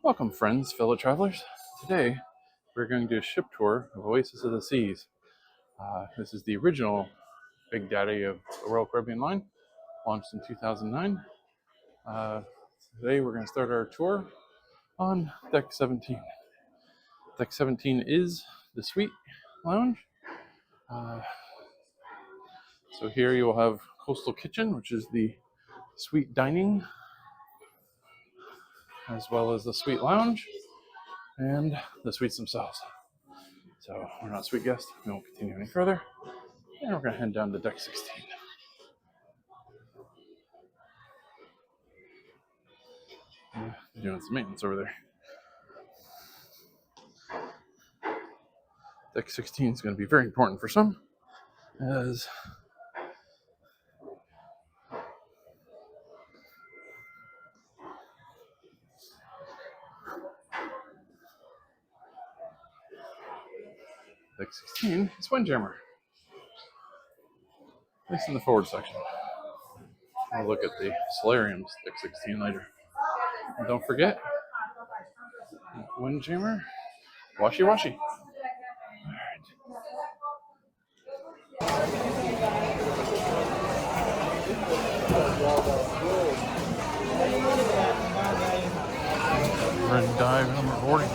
Welcome, friends, fellow travelers. Today, we're going to do a ship tour of Oasis of the Seas. This is the original Big Daddy of the Royal Caribbean Line, launched in 2009. Today, we're going to start our tour on Deck 17. Deck 17 is the suite lounge. So here you will have Coastal Kitchen, which is the suite dining, as well as the suite lounge and the suites themselves. So we're not suite guests. We won't continue any further. And we're going to head down to Deck 16. They're doing some maintenance over there. Deck 16 is going to be very important for some, as Deck 16 is Windjammer, at least in the forward section. We'll look at the solariums Deck 16 later. And don't forget, Windjammer, washy washy. Red dive and I'm boarding.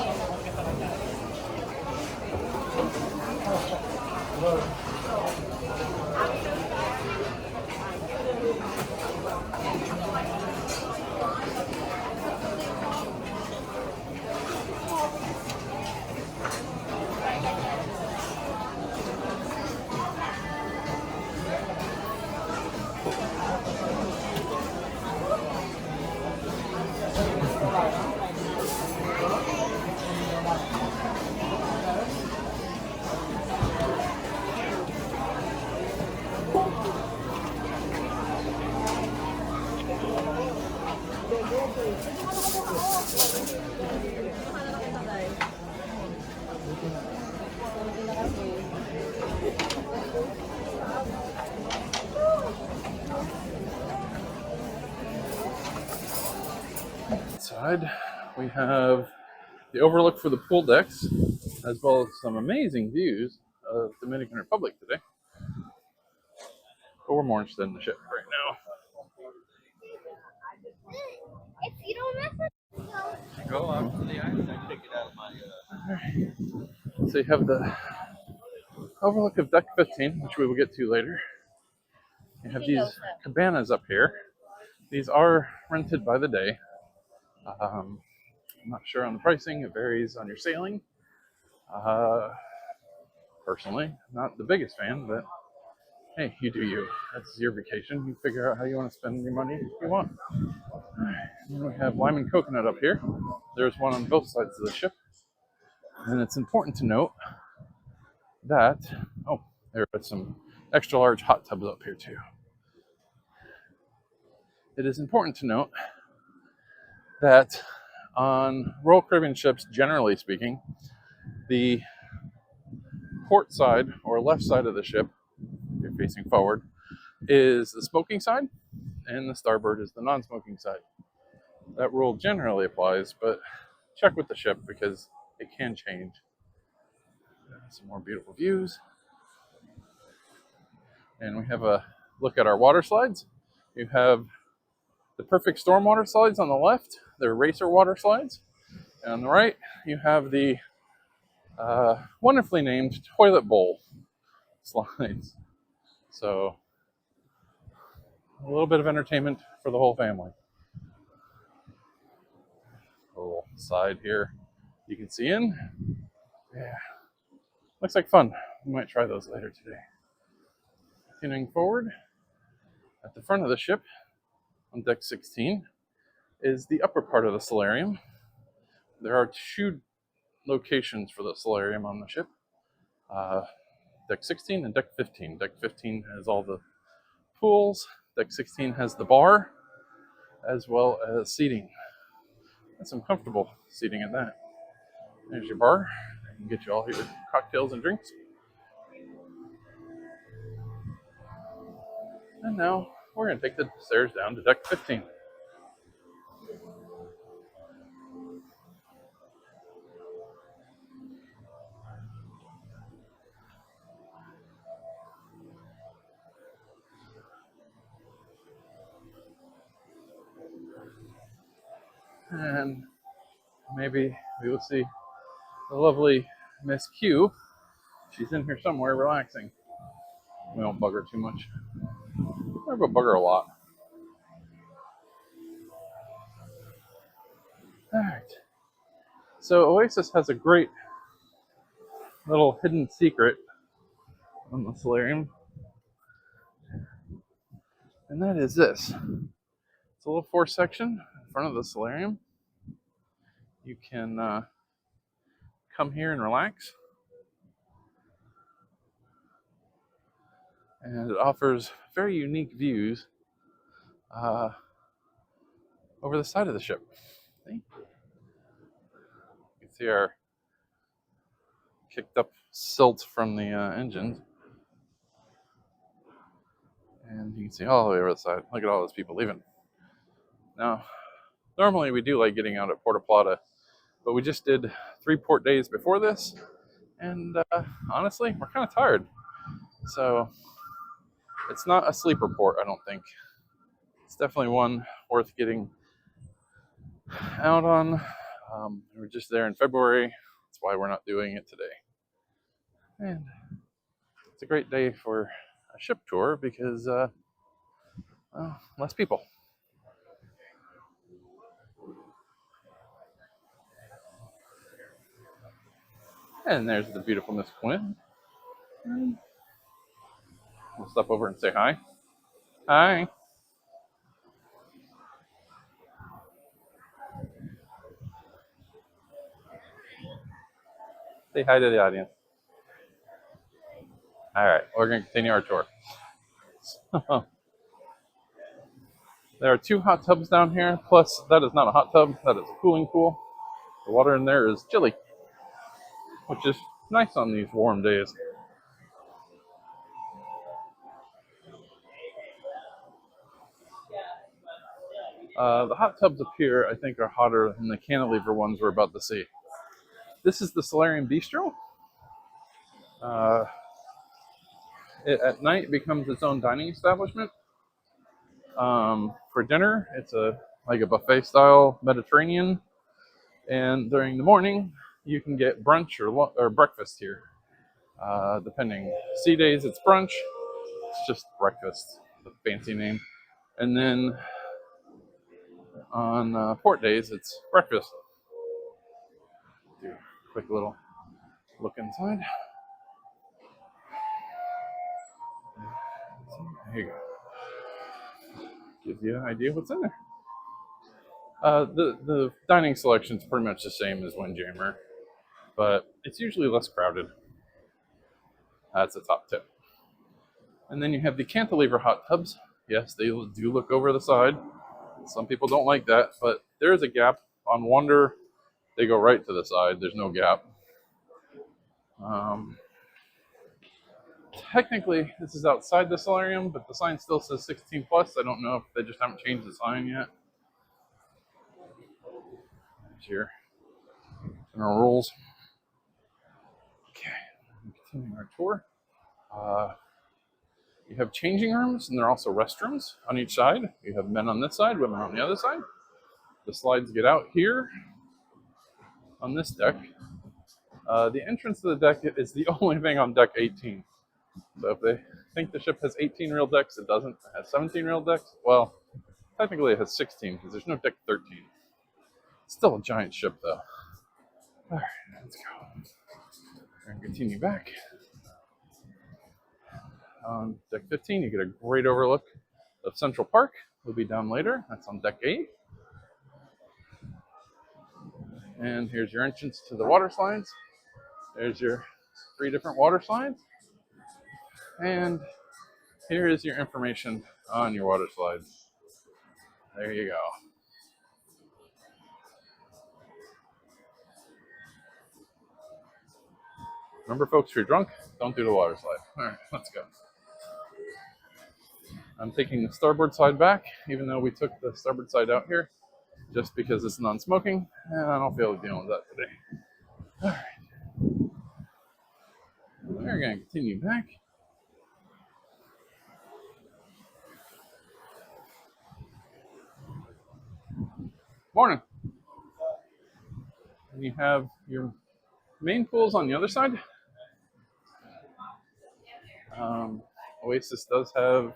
Inside, we have the overlook for the pool decks, as well as some amazing views of Dominican Republic today. But we're more interested in the ship right now. If you don't mess it. Go out to the island and take it out of my. So you have the overlook of Deck 15, which we will get to later. You have these cabanas up here. These are rented by the day. I'm not sure on the pricing. It varies on your sailing. Personally, not the biggest fan, but hey, you do you. That's your vacation. You figure out how you want to spend your money if you want. And we have lime and coconut up here. There's one on both sides of the ship. And it's important to note that, there are some extra large hot tubs up here too. It is important to note that on Royal Caribbean ships, generally speaking, the port side or left side of the ship, if you're facing forward, is the smoking side, and the starboard is the non-smoking side. That rule generally applies, but check with the ship because it can change. Some more beautiful views. And we have a look at our water slides. You have the Perfect Storm water slides on the left. They're racer water slides. And on the right, you have the wonderfully named toilet bowl slides. So a little bit of entertainment for the whole family. A little side here you can see in. Yeah, looks like fun. We might try those later today. Continuing forward, at the front of the ship on Deck 16 is the upper part of the solarium. There are two locations for the solarium on the ship. Deck 16 and Deck 15. Deck 15 has all the pools. Deck 16 has the bar, as well as seating. And some comfortable seating at that. There's your bar. I can get you all your cocktails and drinks. And now we're going to take the stairs down to Deck 15. And maybe we will see the lovely Miss Q. She's in here somewhere relaxing. We don't bug her too much. We're going to bug her a lot. Alright. So Oasis has a great little hidden secret on the solarium. And that is this. It's a little four section in front of the solarium. You can come here and relax. And it offers very unique views over the side of the ship. See? You can see our kicked up silt from the engines. And you can see all the way over the side. Look at all those people leaving. Now, normally we do like getting out at Porta Plata, but we just did 3 port days before this. And honestly, we're kind of tired. So it's not a sleeper port, I don't think. It's definitely one worth getting out on. We were just there in February. That's why we're not doing it today. And it's a great day for a ship tour because, well, less people. And there's the beautiful Miss Quinn. We'll step over and say hi. Hi. Say hi to the audience. All right, we're going to continue our tour. There are 2 hot tubs down here, plus that is not a hot tub, that is a cooling pool. The water in there is chilly, which is nice on these warm days. The hot tubs up here, I think, are hotter than the cantilever ones we're about to see. This is the Solarium Bistro. It at night becomes its own dining establishment. For dinner, it's like a buffet style Mediterranean, and during the morning, you can get brunch or breakfast here, depending. Sea days, it's brunch. It's just breakfast, the fancy name, and then on port days, it's breakfast. Do a quick little look inside. There you go. Gives you an idea what's in there. The dining selection is pretty much the same as Windjammer, but it's usually less crowded. That's the top tip. And then you have the cantilever hot tubs. Yes, they do look over the side. Some people don't like that, but there is a gap. On Wonder, they go right to the side. There's no gap. Technically, this is outside the solarium, but the sign still says 16 plus. I don't know if they just haven't changed the sign yet. Here's your general rules. Okay, continuing our tour. You have changing rooms, and there are also restrooms on each side. You have men on this side, women on the other side. The slides get out here on this deck. The entrance to the deck is the only thing on deck 18. So if they think the ship has 18 real decks, it doesn't. It has 17 real decks. Well, technically it has 16 because there's no deck 13. It's still a giant ship, though. All right, let's go. We're going to continue back. On deck 15, you get a great overlook of Central Park. We'll be down later. That's on deck 8. And here's your entrance to the water slides. There's your 3 different water slides. And here is your information on your water slides. There you go. Remember, folks, if you're drunk, don't do the water slide. All right, let's go. I'm taking the starboard side back, even though we took the starboard side out here, just because it's non-smoking, and I don't feel like dealing with that today. All right. We're going to continue back. Morning. And you have your main pools on the other side. Oasis does have,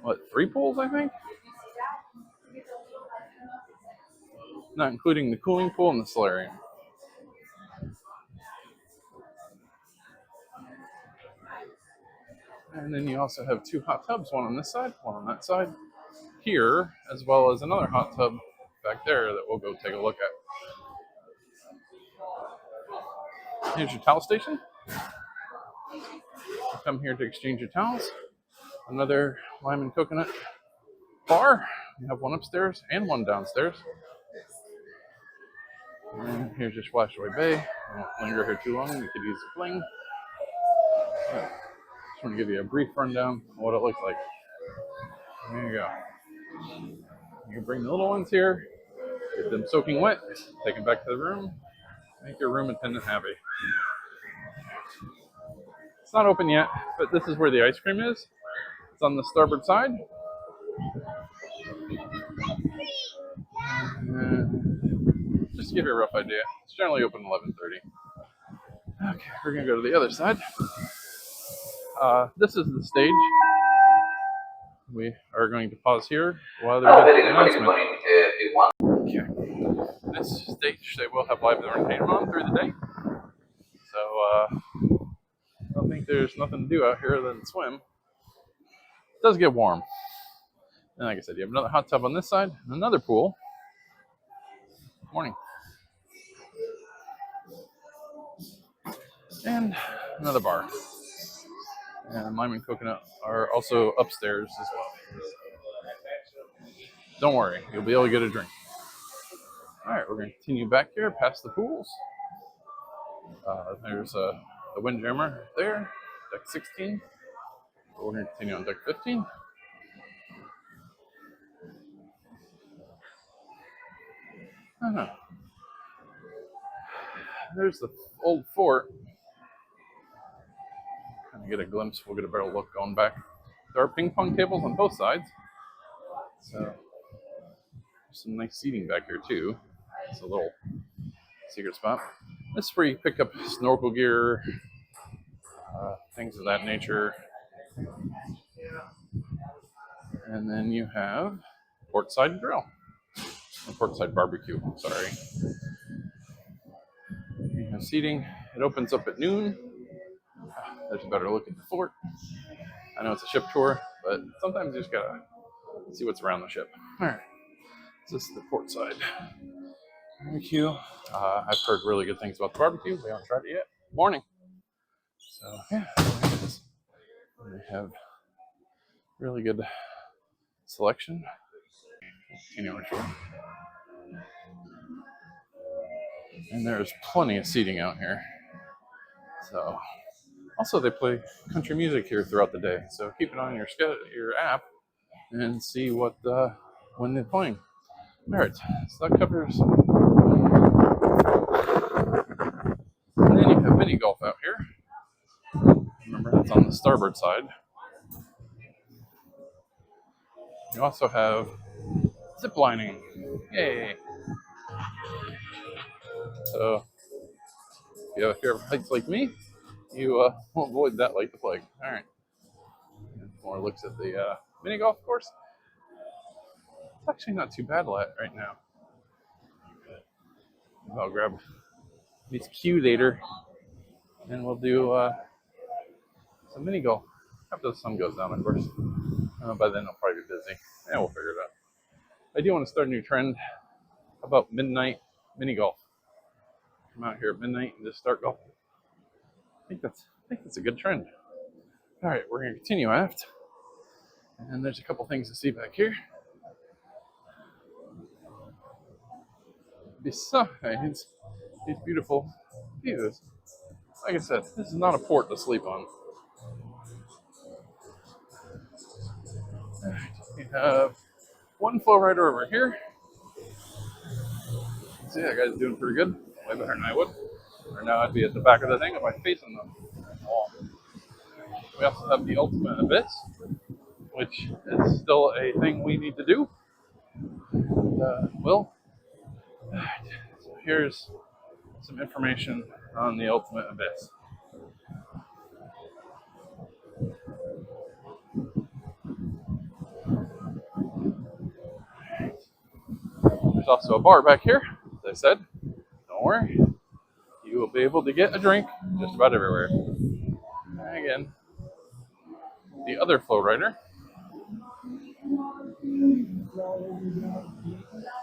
what, 3 pools, I think? Not including the cooling pool and the solarium. And then you also have 2 hot tubs, one on this side, one on that side, here, as well as another hot tub back there that we'll go take a look at. Here's your towel station. You come here to exchange your towels. Another lime and coconut bar. You have one upstairs and one downstairs. And here's your splash away bay. I won't linger here too long. You could use a fling. Just want to give you a brief rundown of what it looks like. There you go. You can bring the little ones here, get them soaking wet, take them back to the room, make your room attendant happy. It's not open yet, but this is where the ice cream is. It's on the starboard side. Just to give you a rough idea, it's generally open 11:30. Okay, we're gonna go to the other side. This is the stage. We are going to pause here while there's an announcement. Okay. This stage, they will have live entertainment on through the day. So, I don't think there's nothing to do out here other than swim. It does get warm. And like I said, you have another hot tub on this side, and another pool. Morning. And another bar. And lime and coconut are also upstairs as well. Don't worry, you'll be able to get a drink. All right, we're going to continue back here past the pools. There's the windjammer there, deck 16. We're going to continue on deck 15. I don't know. There's the old fort. Kind of get a glimpse. We'll get a better look going back. There are ping pong tables on both sides. So there's some nice seating back here too. It's a little secret spot. This is where you pick up snorkel gear, things of that nature. And then you have portside grill. Or portside barbecue, sorry. You have seating. It opens up at noon. There's a better look at the fort. I know it's a ship tour, but sometimes you just gotta see what's around the ship. All right, this is the port side barbecue. I've heard really good things about the barbecue. We haven't tried it yet. Morning. So yeah, they have really good selection. Anyway, and there's plenty of seating out here. So. Also, they play country music here throughout the day, so keep it on your app and see what when they're playing. All right, so that covers. And then you have mini golf out here. Remember, it's on the starboard side. You also have zip lining. Yay! So, if you have a fear of heights like me, you will avoid that like the plague. All right. More looks at the mini golf course. It's actually not too bad right now. I'll grab this cue later, and we'll do some mini golf after the sun goes down, of course. By then I'll probably be busy, and we'll figure it out. I do want to start a new trend about midnight mini golf. Come out here at midnight and just start golfing. I think that's a good trend. All right, we're going to continue aft, and there's a couple things to see back here. Besides these beautiful views, like I said, this is not a port to sleep on. All right, we have one flow rider over here. See, that guy's doing pretty good, way better than I would. Or now I'd be at the back of the thing if I face on the wall. We also have the ultimate abyss, which is still a thing we need to do. So here's some information on the ultimate abyss. There's also a bar back here, as I said. Don't worry, you will be able to get a drink just about everywhere. And again, the other flow rider,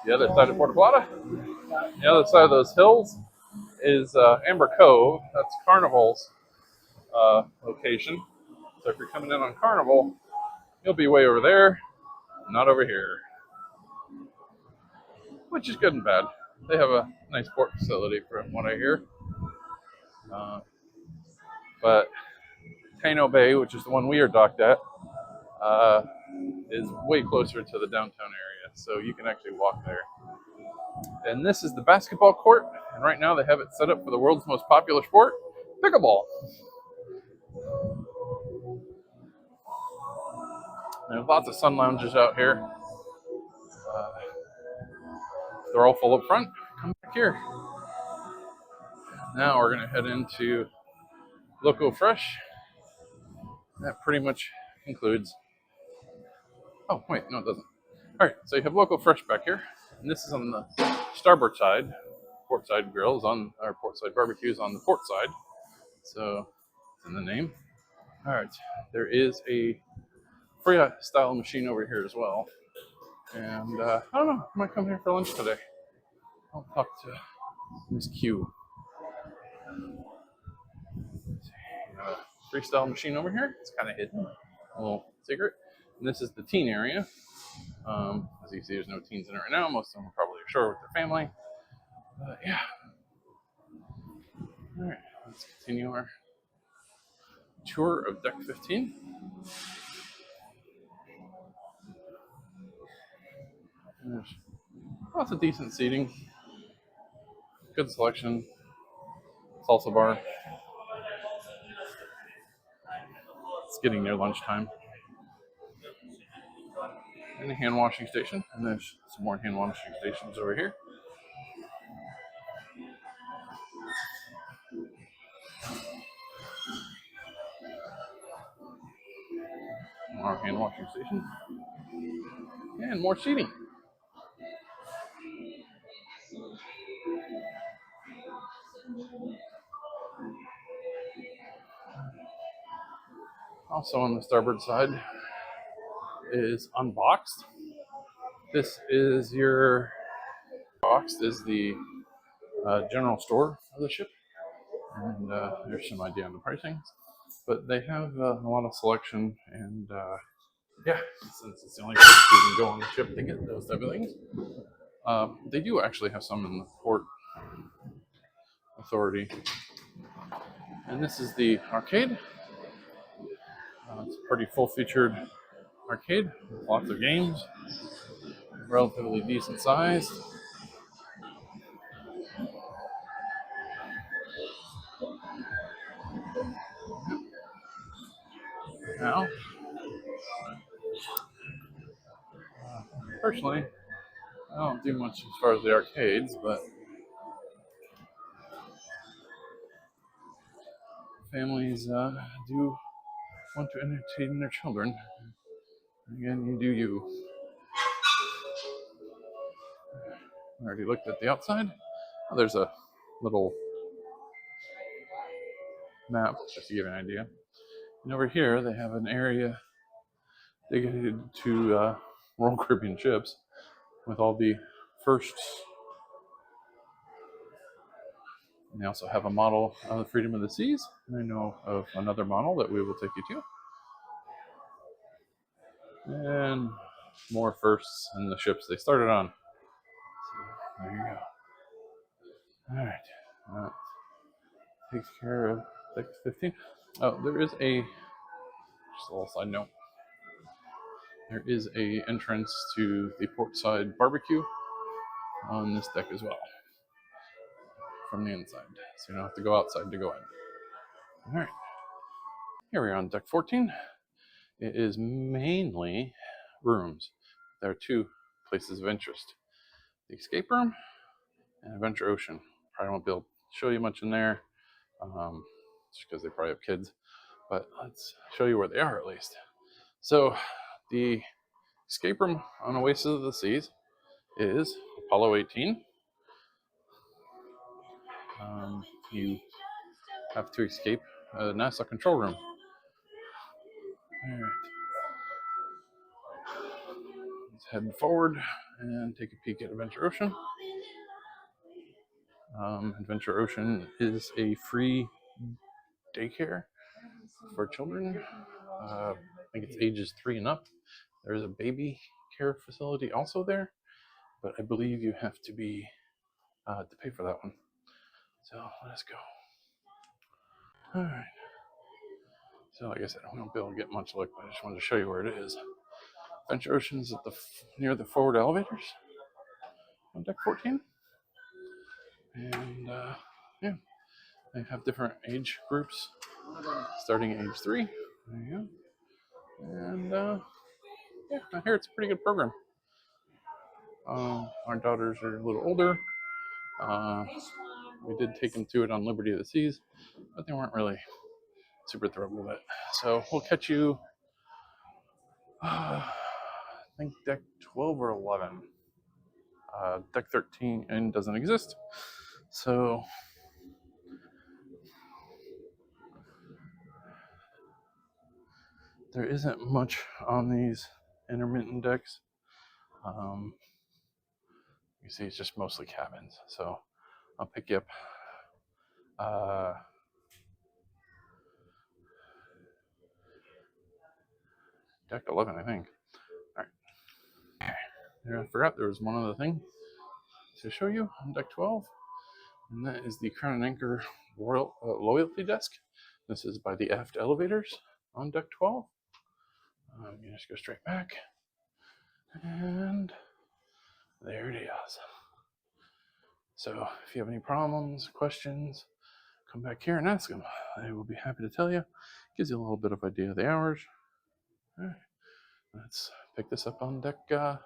the other side of Puerto Plata, the other side of those hills is Amber Cove. That's Carnival's location. So if you're coming in on Carnival, you'll be way over there, not over here, which is good and bad. They have a nice port facility from what I hear. But Taino Bay, which is the one we are docked at, uh, is way closer to the downtown area, so you can actually walk there. And this is the basketball court, and right now they have it set up for the world's most popular sport, pickleball. There's lots of sun lounges out here. They're all full up front. Come back here. Now we're going to head into Loco Fresh. That pretty much concludes. Oh, wait, no, it doesn't. All right, so you have Local Fresh back here, and this is on the starboard side. Port side grills on our port side barbecues on the port side. So it's in the name. All right, there is a Freya style machine over here as well. And I don't know, I might come here for lunch today. I'll talk to Miss Q. Freestyle machine over here. It's kind of hidden, a little secret. And this is the teen area. As you see, there's no teens in it right now. Most of them are probably ashore with their family. But yeah. All right, let's continue our tour of deck 15. There's lots of decent seating, good selection, salsa bar. It's getting near lunchtime. And a hand washing station, and there's some more hand washing stations over here. More hand washing stations, and more seating. Also on the starboard side is Unboxed. This is your boxed is the general store of the ship, and there's some idea on the pricing, but they have a lot of selection, and yeah, since it's the only place you can go on the ship to get those type of things. They do actually have some in the port authority, and this is the arcade. It's a pretty full-featured arcade with lots of games, relatively decent size. Now, personally, I don't do much as far as the arcades, but families do want to entertain their children. Again, you do you. I already looked at the outside. Oh, there's a little map just to give you an idea. And over here, they have an area dedicated to Royal Caribbean ships with all the firsts. And they also have a model of the Freedom of the Seas. And I know of another model that we will take you to. And more firsts in the ships they started on. So there you go. All right. That takes care of deck 15. Oh, there is just a little side note. There is a entrance to the portside barbecue on this deck as well, from the inside, so you don't have to go outside to go in. All right, here we are on deck 14. It is mainly rooms. There are two places of interest: the escape room and Adventure Ocean. Probably won't be able show you much in there, just because they probably have kids. But let's show you where they are at least. So the escape room on Oasis of the Seas is Apollo 18. You have to escape a NASA control room. All right. Let's head forward and take a peek at Adventure Ocean. Adventure Ocean is a free daycare for children. I think it's ages 3 and up. There's a baby care facility also there, but I believe you have to be to pay for that one. So let us go. All right. So like I said, I won't be able to get much look, but I just wanted to show you where it is. Adventure Ocean's at near the forward elevators on deck 14, and yeah, they have different age groups, starting at age 3. There you go. And yeah, I hear it's a pretty good program. Our daughters are a little older. We did take them to it on Liberty of the Seas, but they weren't really super thrilled with it. So we'll catch you, I think deck 12 or 11. Deck 13 and doesn't exist. So there isn't much on these intermittent decks. You see, it's just mostly cabins. So I'll pick you up. Deck 11, I think. All right. Yeah, I forgot there was one other thing to show you on deck 12, and that is the Crown and Anchor Royal Loyalty Desk. This is by the aft elevators on deck 12. You just go straight back, and there it is. So if you have any problems, questions, come back here and ask them. They will be happy to tell you. Gives you a little bit of idea of the hours. All right, let's pick this up on deck 11.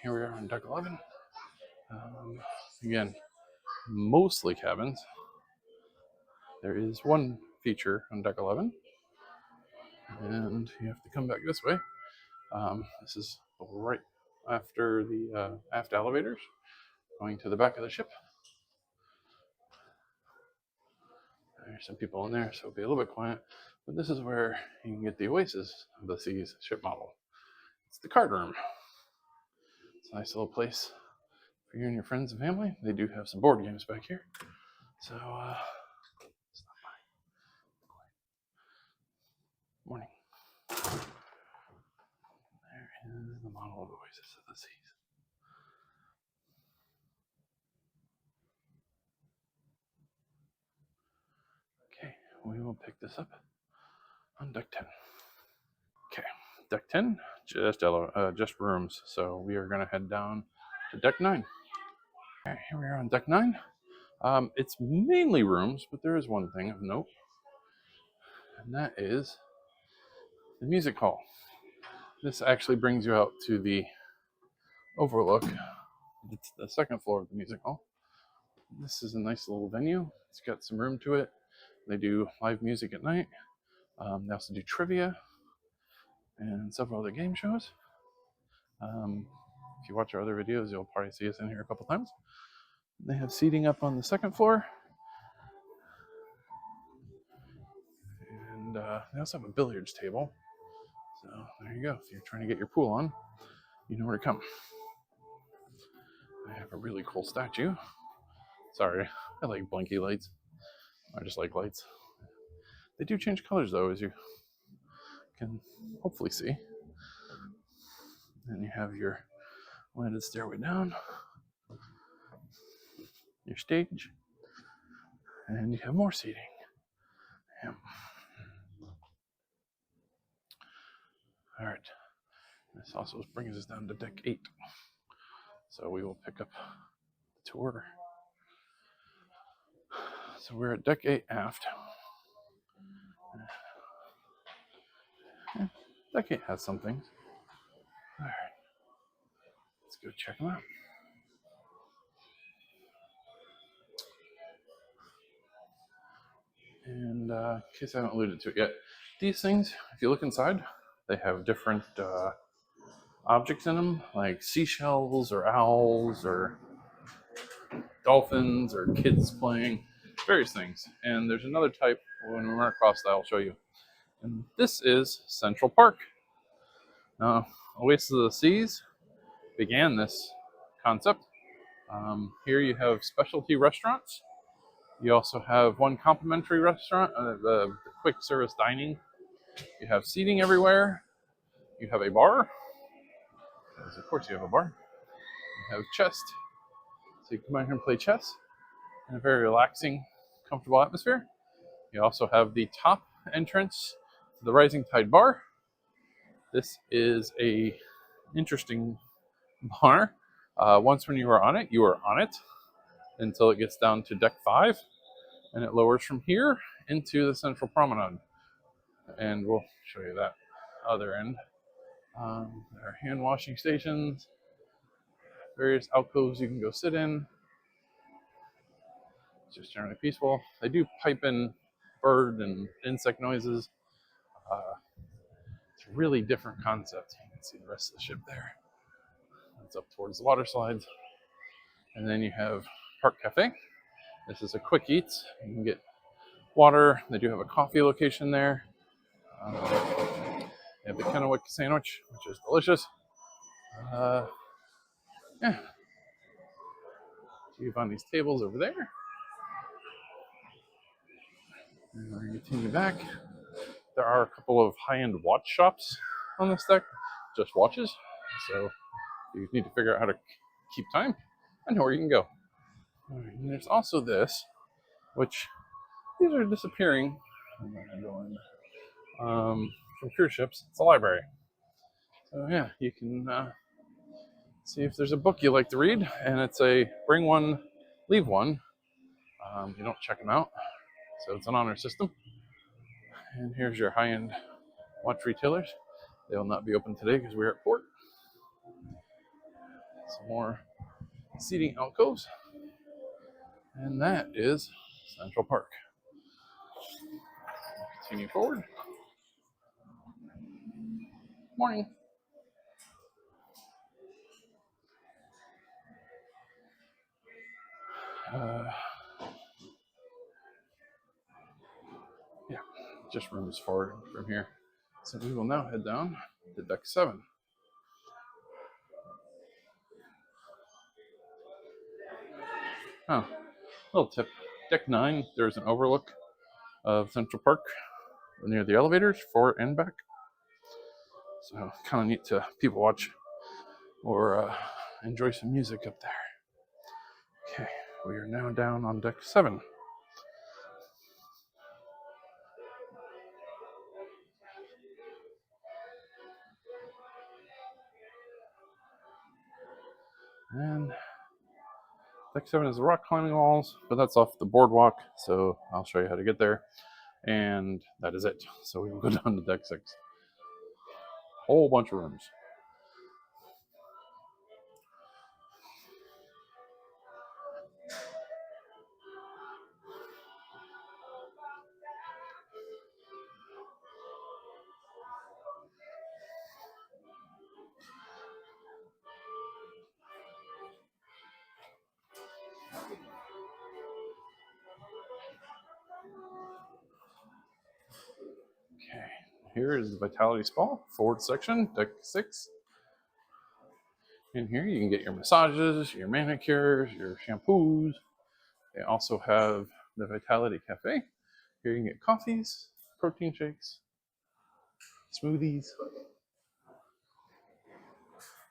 Here we are on deck 11. Again, mostly cabins. There is one feature on deck 11, and you have to come back this way. This is right after the aft elevators, going to the back of the ship. There's some people in there, so it'll be a little bit quiet. But this is where you can get the Oasis of the Seas ship model. It's the card room. It's a nice little place for you and your friends and family. They do have some board games back here. So, stop by. Morning. There is the model of Oasis of the Seas. Okay, we will pick this up on deck 10. Okay, deck 10, just rooms. So we are going to head down to deck 9. Okay, here we are on deck 9. It's mainly rooms, but there is one thing of note, and that is the music hall. This actually brings you out to the overlook. It's the second floor of the music hall. This is a nice little venue. It's got some room to it. They do live music at night. They also do trivia and several other game shows. If you watch our other videos, you'll probably see us in here a couple times. They have seating up on the second floor. And they also have a billiards table. So there you go. If you're trying to get your pool on, you know where to come. I have a really cool statue. Sorry, I like blinky lights. I just like lights. They do change colors though, as you can hopefully see. And you have your landed stairway down, your stage, and you have more seating. Yeah. All right. This also brings us down to deck 8. So we will pick up the tour. So we're at deck 8 aft. Yeah, deck 8 has some things. All right. Let's go check them out. And in case I haven't alluded to it yet, these things, if you look inside, they have different objects in them, like seashells or owls or dolphins or kids playing, various things. And there's another type when we run across that I'll show you. And this is Central Park. Now, Oasis of the Seas began this concept. Here you have specialty restaurants. You also have one complimentary restaurant, quick service dining. You have seating everywhere. You have a bar. Because of course you have a bar. You have chess. So you can come out here and play chess in a very relaxing, comfortable atmosphere. You also have the top entrance to the Rising Tide Bar. This is a interesting bar. Once when you are on it, you are on it until it gets down to deck 5, and it lowers from here into the central promenade. And we'll show you that other end. There are hand washing stations, various alcoves you can go sit in. It's just generally peaceful. They do pipe in bird and insect noises. It's a really different concept. You can see the rest of the ship there. It's up towards the water slides. And then you have Park Cafe. This is a quick eats. You can get water. They do have a coffee location there. They have the Kennewick sandwich, which is delicious. Yeah. So you find these tables over there. And we're going to continue back. There are a couple of high-end watch shops on this deck, just watches. So you need to figure out how to keep time. I know where you can go. And there's also this, which these are disappearing. I'm gonna go in. From cruise ships, it's a library. So yeah, you can see if there's a book you like to read, and it's a bring one, leave one. You don't check them out, so it's an honor system. And here's your high-end watch retailers. They will not be open today because we're at port. Some more seating alcoves, and that is Central Park. Continue forward. Morning. Yeah, just rooms forward from here. So we will now head down to deck 7. Oh, little tip. Deck 9, there's an overlook of Central Park near the elevators, forward and back. So kind of neat to people watch or enjoy some music up there. Okay, we are now down on deck 7. And deck 7 is the rock climbing walls, but that's off the boardwalk, so I'll show you how to get there. And that is it. So we will go down to deck 6. Whole bunch of rooms. Okay, here is the Vitality Spa, forward section, deck 6. In here you can get your massages, your manicures, your shampoos. They also have the Vitality Cafe. Here you can get coffees, protein shakes, smoothies.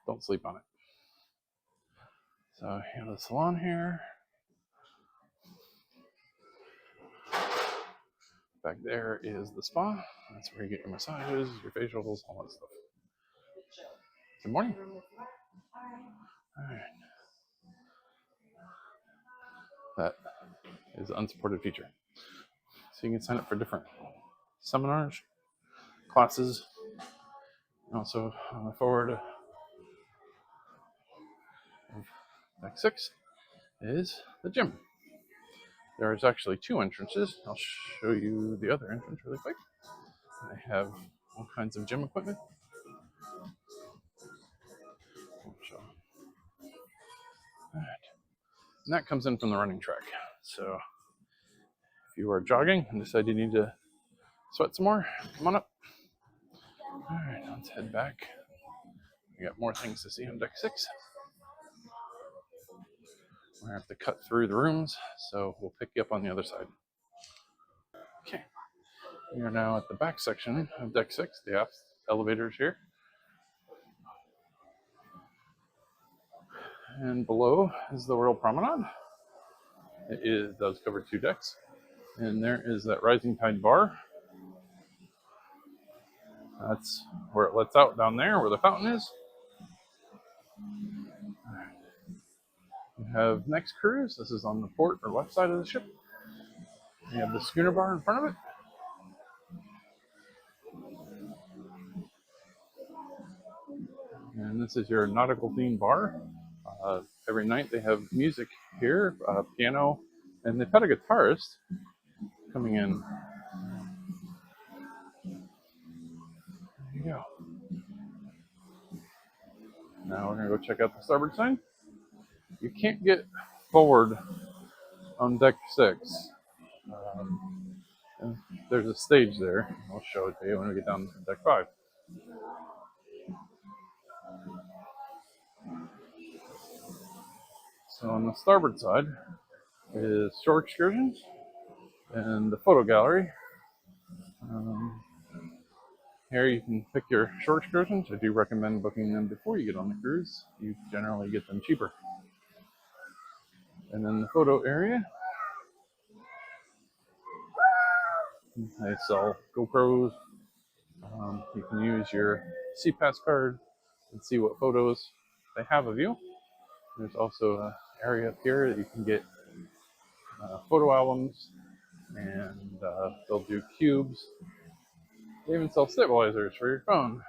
Don't sleep on it. So you have the salon here. Back there is the spa. That's where you get your massages, your facials, all that stuff. Good morning. All right. That is the unsupported feature. So you can sign up for different seminars, classes. Also, forward of deck 6 is the gym. There's actually two entrances. I'll show you the other entrance really quick. They have all kinds of gym equipment. All right. And that comes in from the running track. So if you are jogging and decide you need to sweat some more, come on up. All right, let's head back. We got more things to see on deck 6. We're gonna have to cut through the rooms, so we'll pick you up on the other side. Okay, we are now at the back section of deck 6. The elevators here. And below is the Royal Promenade. It does cover 2 decks. And there is that Rising Tide bar. That's where it lets out down there, where the fountain is. We have next cruise. This is on the port or left side of the ship. We have the schooner bar in front of it. And this is your nautical themed bar. Every night they have music here, piano, and they've had a guitarist coming in. There you go. Now we're gonna go check out the starboard side. You can't get forward on deck 6. And there's a stage there. I'll show it to you when we get down to deck 5. So on the starboard side is shore excursions and the photo gallery. Here you can pick your shore excursions. I do recommend booking them before you get on the cruise. You generally get them cheaper. And then the photo area, they sell GoPros. You can use your SeaPass card and see what photos they have of you. There's also an area up here that you can get photo albums, and they'll do cubes. They even sell stabilizers for your phone.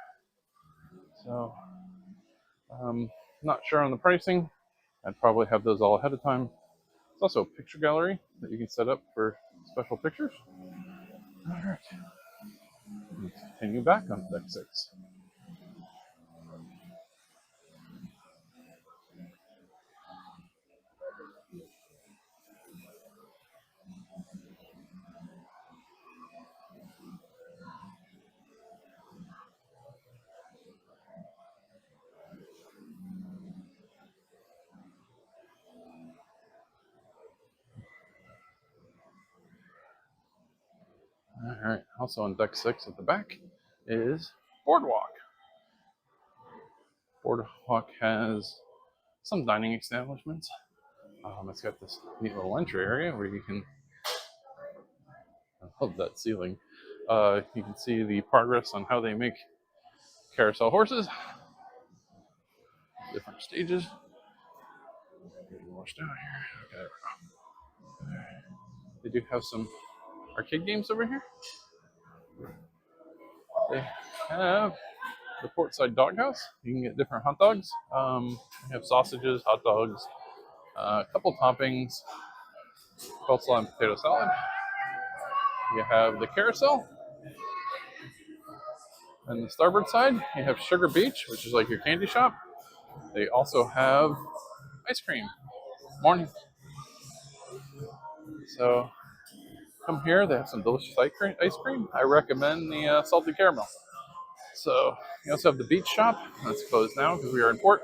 So, not sure on the pricing. I'd probably have those all ahead of time. It's also a picture gallery that you can set up for special pictures. All right, let's continue back on deck 6. All right, also on deck 6 at the back is Boardwalk. Boardwalk has some dining establishments. It's got this neat little entry area where you can, I love that ceiling. You can see the progress on how they make carousel horses. Different stages. Wash down here. Okay. They do have some arcade games over here. They have the Portside Doghouse. You can get different hot dogs. They have sausages, hot dogs, a couple toppings, coleslaw and potato salad. You have the carousel. And the starboard side, you have Sugar Beach, which is like your candy shop. They also have ice cream. Morning. So come here. They have some delicious ice cream. I recommend the salted caramel. So you also have the beach shop. That's closed now because we are in port.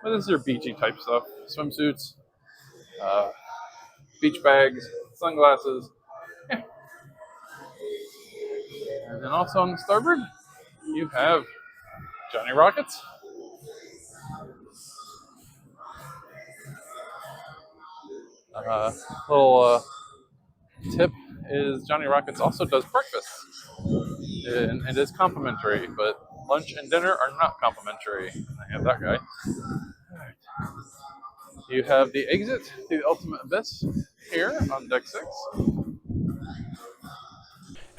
But this is your beachy type stuff: swimsuits, beach bags, sunglasses. Yeah. And then also on the starboard, you have Johnny Rockets. Little tip is Johnny Rockets also does breakfast. And it is complimentary, but lunch and dinner are not complimentary. I have that guy. You have the exit to the ultimate abyss here on deck 6.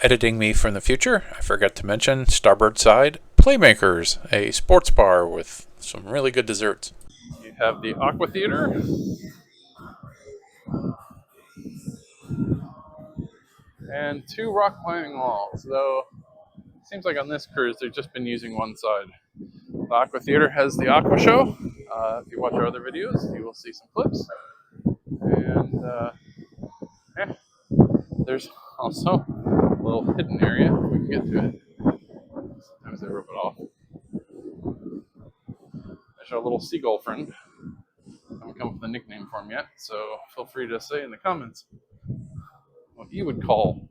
Editing me from the future, I forgot to mention starboard side Playmakers, a sports bar with some really good desserts. You have the Aqua Theater. and 2 rock climbing walls, though it seems like on this cruise they've just been using one side. The Aqua Theater has the Aqua Show. If you watch our other videos, you will see some clips. And yeah, there's also a little hidden area, if we can get to it. Sometimes they rip it off. There's our little seagull friend. I haven't come up with a nickname for him yet, so feel free to say in the comments what you would call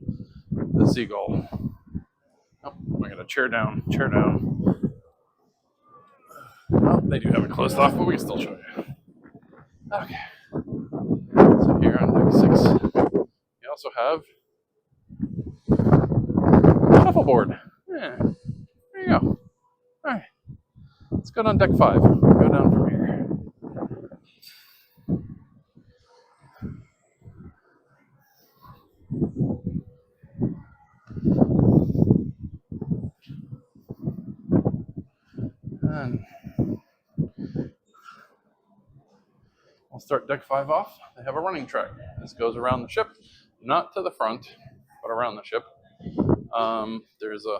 the seagull. Oh, I got a chair down, chair down. Oh, they do have it closed off, but we can still show you. Okay. So here on deck 6, we also have shuffleboard. Yeah, there you go. All right, let's go down deck 5. Go down from here. And we'll start deck 5 off. They have a running track. This goes around the ship, not to the front, but around the ship. There's a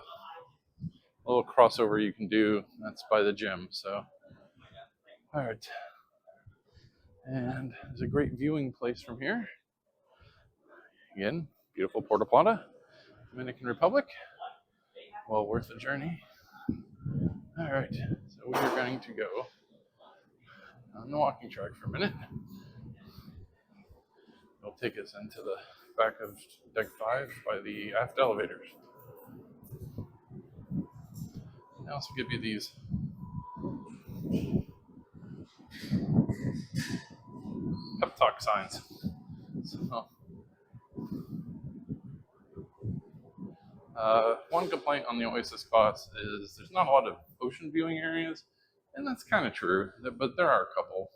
little crossover you can do. That's by the gym. So, all right. And there's a great viewing place from here. Again, beautiful Puerto Plata, Dominican Republic. Well worth the journey. All right, so we are going to go on the walking track for a minute. It'll take us into the back of deck 5 by the aft elevators. They also give you these pep talk signs. So, one complaint on the Oasis class is there's not a lot of ocean viewing areas, and that's kind of true, but there are a couple.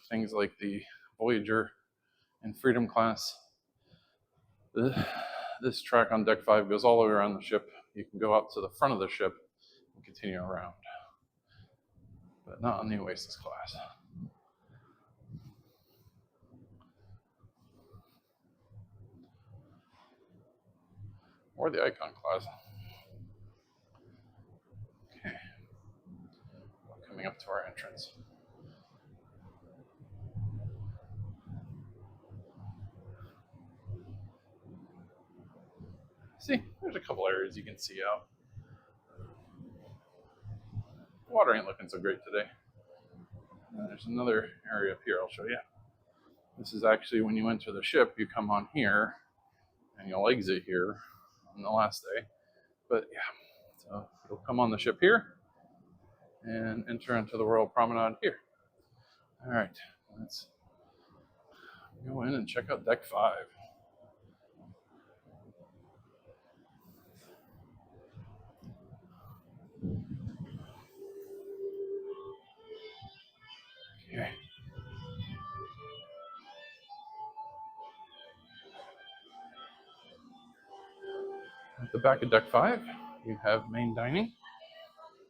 Things like the Voyager and Freedom class. This track on deck 5 goes all the way around the ship. You can go out to the front of the ship and continue around, but not on the Oasis class. Or the Icon class. Okay. We're coming up to our entrance. See, there's a couple areas you can see out. The water ain't looking so great today. There's another area up here I'll show you. This is actually when you enter the ship, you come on here and you'll exit here on the last day. But yeah, so you'll come on the ship here and enter into the Royal Promenade here. All right, let's go in and check out deck 5. Okay. At the back of deck 5, you have main dining.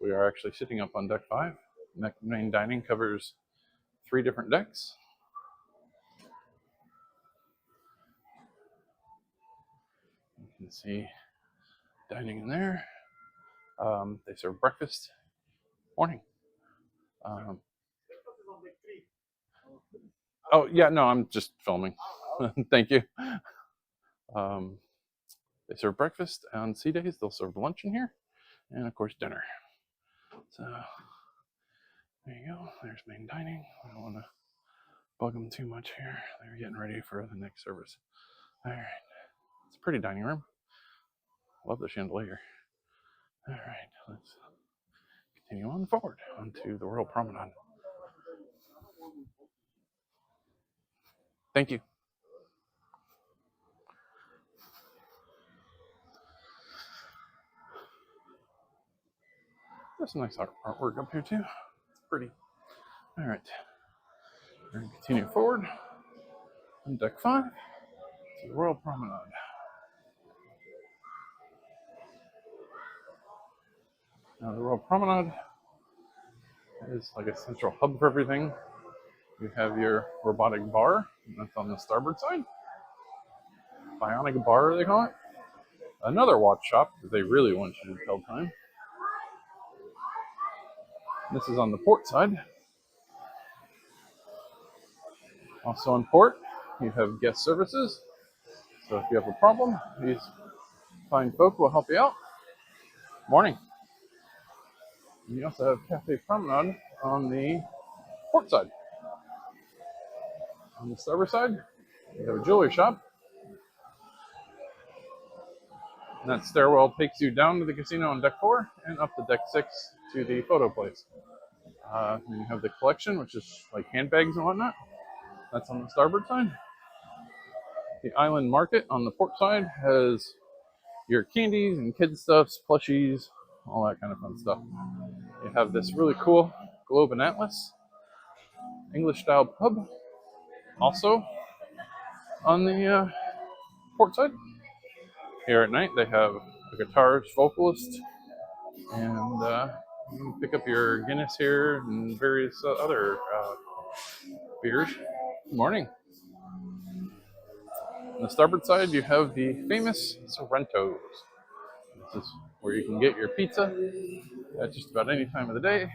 We are actually sitting up on deck 5. Main dining covers 3 different decks. You can see dining in there. They serve breakfast. Morning. Oh, yeah, no, I'm just filming. Thank you. They serve breakfast on sea days. They'll serve lunch in here. And, of course, dinner. So, there you go. There's main dining. I don't want to bug them too much here. They're getting ready for the next service. All right. It's a pretty dining room. Love the chandelier. All right. Let's continue on forward onto the Royal Promenade. Thank you. There's some nice artwork up here too. It's pretty. All right. We're going to continue forward on deck 5 to the Royal Promenade. Now the Royal Promenade is like a central hub for everything. You have your robotic bar, that's on the starboard side. Bionic bar, they call it. Another watch shop if they really want you to tell time. This is on the port side. Also on port, you have guest services. So if you have a problem, these fine folk will help you out. Morning. And you also have Cafe Promenade on the port side. On the starboard side, you have a jewelry shop. And that stairwell takes you down to the casino on deck 4 and up to deck 6 to the photo place. And you have the collection, which is like handbags and whatnot. That's on the starboard side. The island market on the port side has your candies and kids stuffs, plushies, all that kind of fun stuff. You have this really cool Globe and Atlas English style pub also on the port side. Here at night they have a guitarist, vocalist, and you can pick up your Guinness here and various other beers. Good morning. On the starboard side, you have the famous Sorrentos. This is where you can get your pizza at just about any time of the day.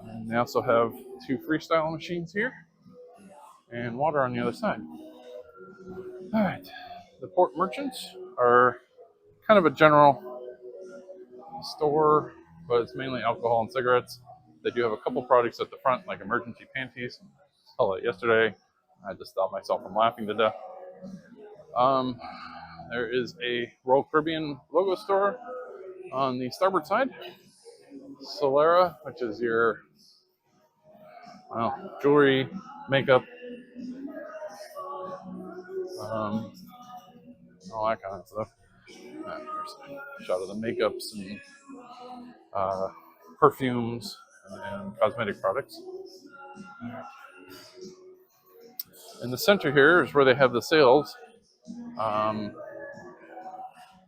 And they also have 2 freestyle machines here and water on the other side. All right, the port merchants are kind of a general store, but it's mainly alcohol and cigarettes. They do have a couple products at the front, like emergency panties. Saw that yesterday. I had to stop myself from laughing to death. There is a Royal Caribbean logo store on the starboard side. Solera, which is your jewelry, makeup, all that kind of stuff. There's a shot of the makeups and perfumes and cosmetic products. In the center here is where they have the sales.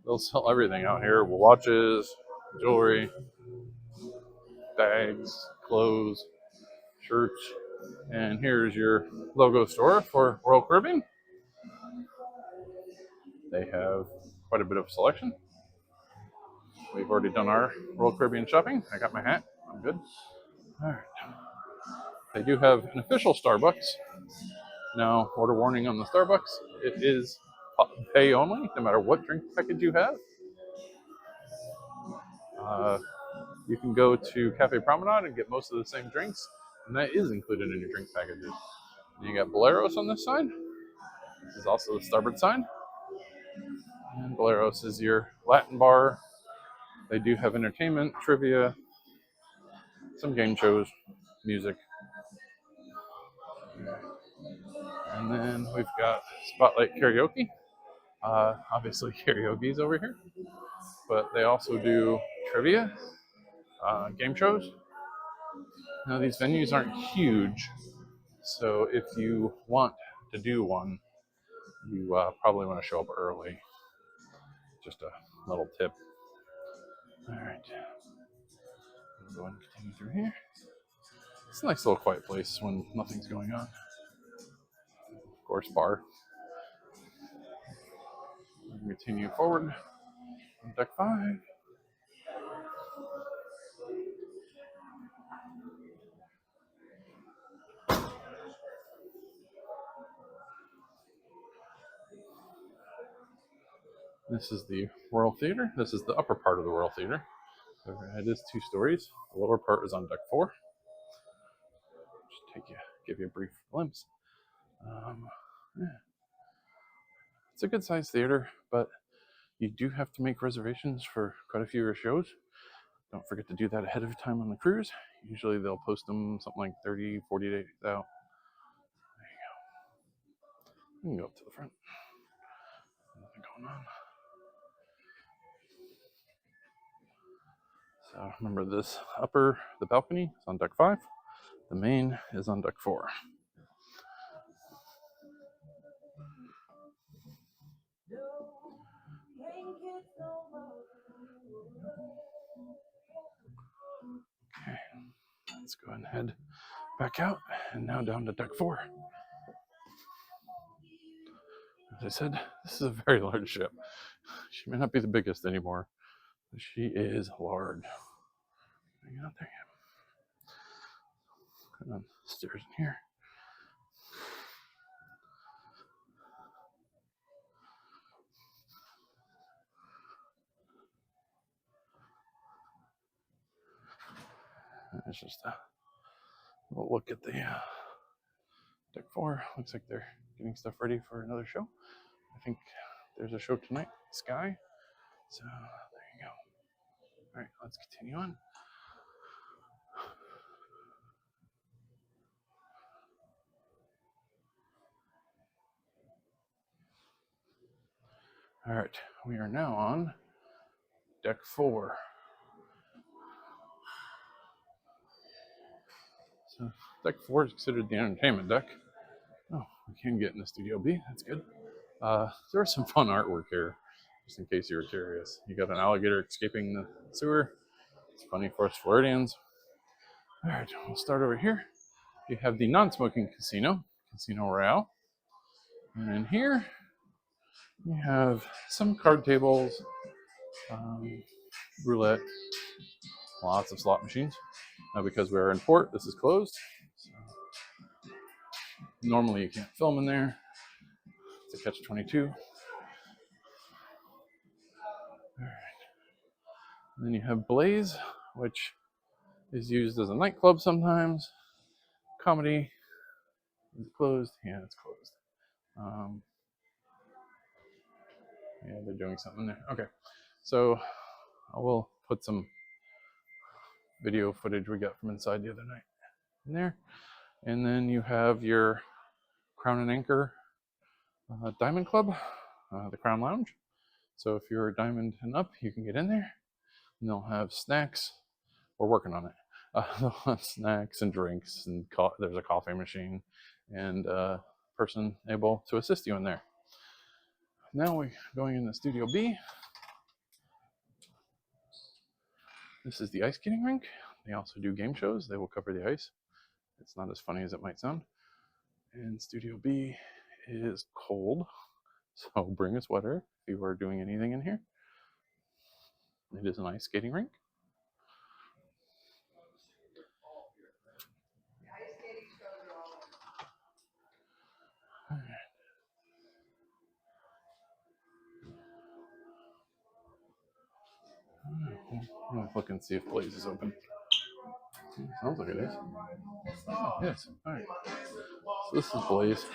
They'll sell everything out here: watches, jewelry, bags, clothes, shirts. And here's your logo store for Royal Caribbean. They have quite a bit of selection. We've already done our Royal Caribbean shopping. I got my hat. I'm good. All right. They do have an official Starbucks. Now, order warning on the Starbucks. It is pay only, no matter what drink package you have. You can go to Cafe Promenade and get most of the same drinks, and that is included in your drink packages. And you got Boleros on this side. This is also the starboard side. And Boleros is your Latin bar. They do have entertainment, trivia, some game shows, music. And then we've got Spotlight Karaoke. Obviously, karaoke's over here, but they also do trivia, game shows. Now, these venues aren't huge, so if you want to do one, you probably want to show up early. Just a little tip. All right. We'll go and continue through here. It's a nice little quiet place when nothing's going on. Of course, bar. We'll continue forward on deck 5. This is the Royal Theater. This is the upper part of the Royal Theater. It is 2 stories. The lower part is on deck 4. Just give you a brief glimpse. Yeah. It's a good sized theater, but you do have to make reservations for quite a few of your shows. Don't forget to do that ahead of time on the cruise. Usually they'll post them something like 30, 40 days out. There you go. You can go up to the front. Nothing going on. So remember this the balcony is on deck 5. The main is on deck 4. Okay. let's go ahead and head back out, and now down to deck 4. As I said, this is a very large ship. She may not be the biggest anymore, but she is large. Hang out there. Put on stairs in here. It's just a little look at the deck 4. Looks like they're getting stuff ready for another show. I think there's a show tonight, Sky. So there you go. All right, let's continue on. All right, we are now on deck 4. So deck 4 is considered the entertainment deck. Oh, we can get in the Studio B. That's good. There's some fun artwork here, just in case you were curious. You got an alligator escaping the sewer. It's funny for us Floridians. All right, we'll start over here. You have the non-smoking casino, Casino Royale. And in here, you have some card tables, roulette, lots of slot machines. Now, because we're in port, this is closed. So normally, you can't film in there. It's a catch-22. All right. And then you have Blaze, which is used as a nightclub sometimes. Comedy. Is it closed? Yeah, it's closed. Yeah, they're doing something there. Okay. So I will put some video footage we got from inside the other night in there. And then you have your Crown and Anchor Diamond Club, the Crown Lounge. So if you're a diamond and up, you can get in there. And they'll have snacks. We're working on it. They'll have snacks and drinks, and there's a coffee machine, and a person able to assist you in there. Now we're going into Studio B. This is the ice skating rink. They also do game shows. They will cover the ice. It's not as funny as it might sound. And Studio B is cold, so bring a sweater if you are doing anything in here. It is an ice skating rink. All right. I'm gonna look and see if Blaze is open. Sounds like it is. Oh, yes. All right. So this is Blaze.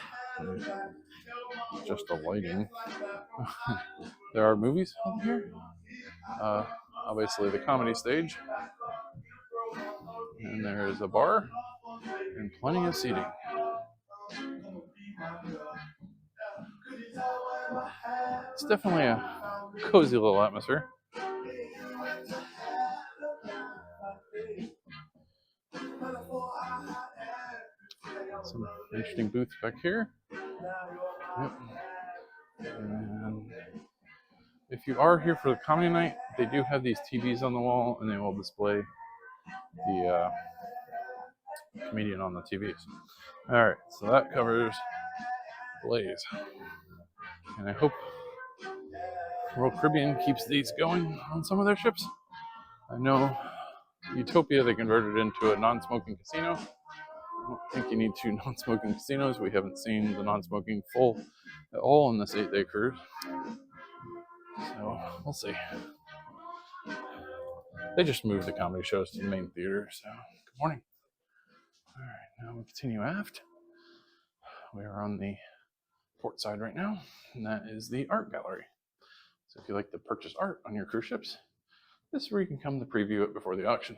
Just the lighting. There are movies over here. Obviously, the comedy stage. And there is a bar and plenty of seating. It's definitely a cozy little atmosphere. Some interesting booths back here. Yep. And if you are here for the comedy night, they do have these TVs on the wall, and they will display the comedian on the TVs. All right, so that covers Blaze. And I hope Royal Caribbean keeps these going on some of their ships. I know Utopia, they converted into a non-smoking casino. I don't think you need 2 non-smoking casinos. We haven't seen the non-smoking full at all on this 8-day cruise. So we'll see. They just moved the comedy shows to the main theater. So good morning. All right, now we continue aft. We are on the port side right now, and that is the art gallery. So if you like to purchase art on your cruise ships, this is where you can come to preview it before the auction.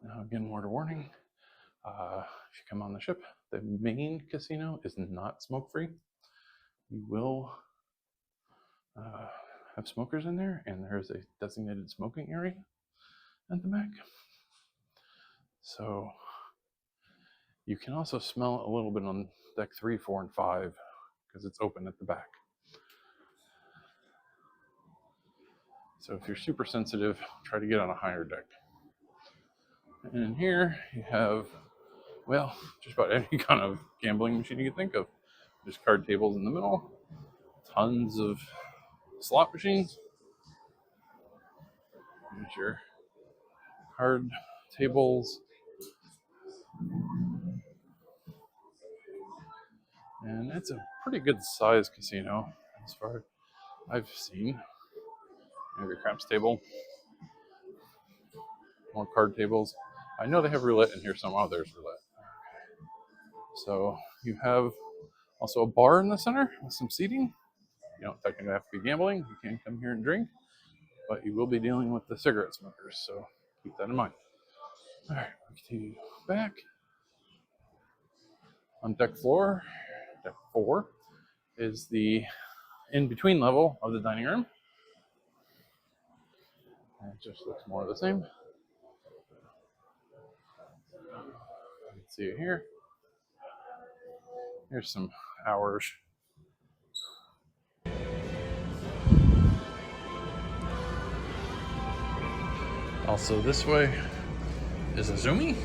Now again, word of warning. If you come on the ship, the main casino is not smoke-free. You will have smokers in there, and there's a designated smoking area at the back. So you can also smell it a little bit on deck 3, 4, and 5 because it's open at the back. So if you're super sensitive, try to get on a higher deck. And in here you have, well, just about any kind of gambling machine you can think of. There's card tables in the middle, tons of slot machines. Here's your card tables. And it's a pretty good size casino as far as I've seen. You have your craps table, more card tables. I know they have roulette in here somehow. There's roulette. So you have also a bar in the center with some seating. You don't technically have to be gambling. You can come here and drink, but you will be dealing with the cigarette smokers. So keep that in mind. All right, we continue back. On deck floor, deck 4 is the in-between level of the dining room. And it just looks more of the same. You can see it here. Here's some hours. Also this way is Azumi.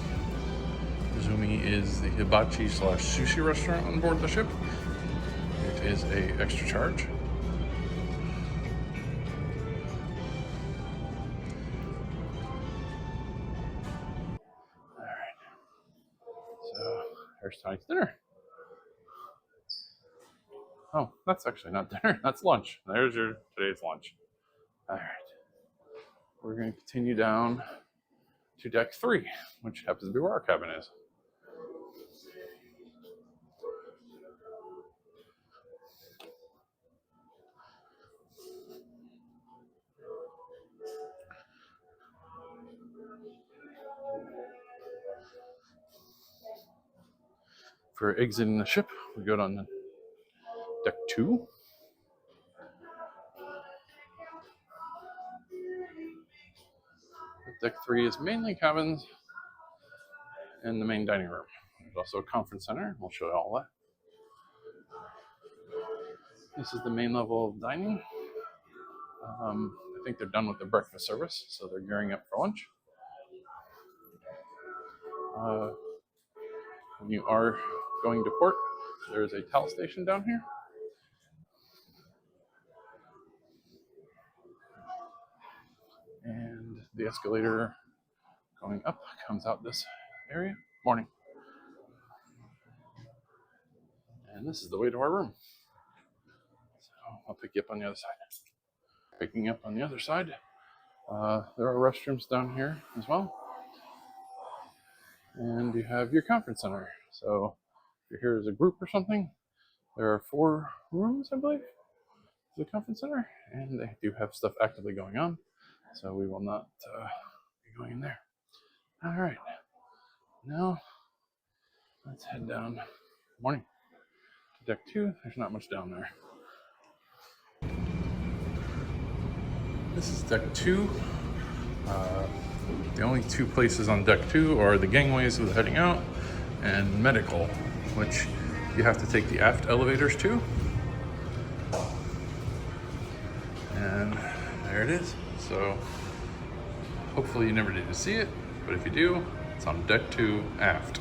Azumi is the hibachi/sushi restaurant on board the ship. It is a extra charge. Alright. So there's tonight's dinner. Oh, that's actually not dinner, that's lunch. There's your today's lunch. Alright. We're going to continue down to deck 3, which happens to be where our cabin is. For exiting the ship, we go down to deck 2. Deck 3 is mainly cabins and the main dining room. There's also a conference center. We'll show you all that. This is the main level of dining. I think they're done with the breakfast service, so they're gearing up for lunch. When you are going to port, there's a towel station down here. And the escalator going up comes out this area. Morning. And this is the way to our room. So I'll pick you up on the other side. Picking up on the other side, there are restrooms down here as well. And you have your conference center. So if you're here as a group or something, there are 4 rooms, I believe, for the conference center. And they do have stuff actively going on. So we will not be going in there. All right. Now, let's head down. Morning. To deck 2. There's not much down there. This is deck 2. The only 2 places on deck 2 are the gangways with heading out and medical, which you have to take the aft elevators to. And there it is. So hopefully you never did to see it, but if you do, it's on deck 2 aft.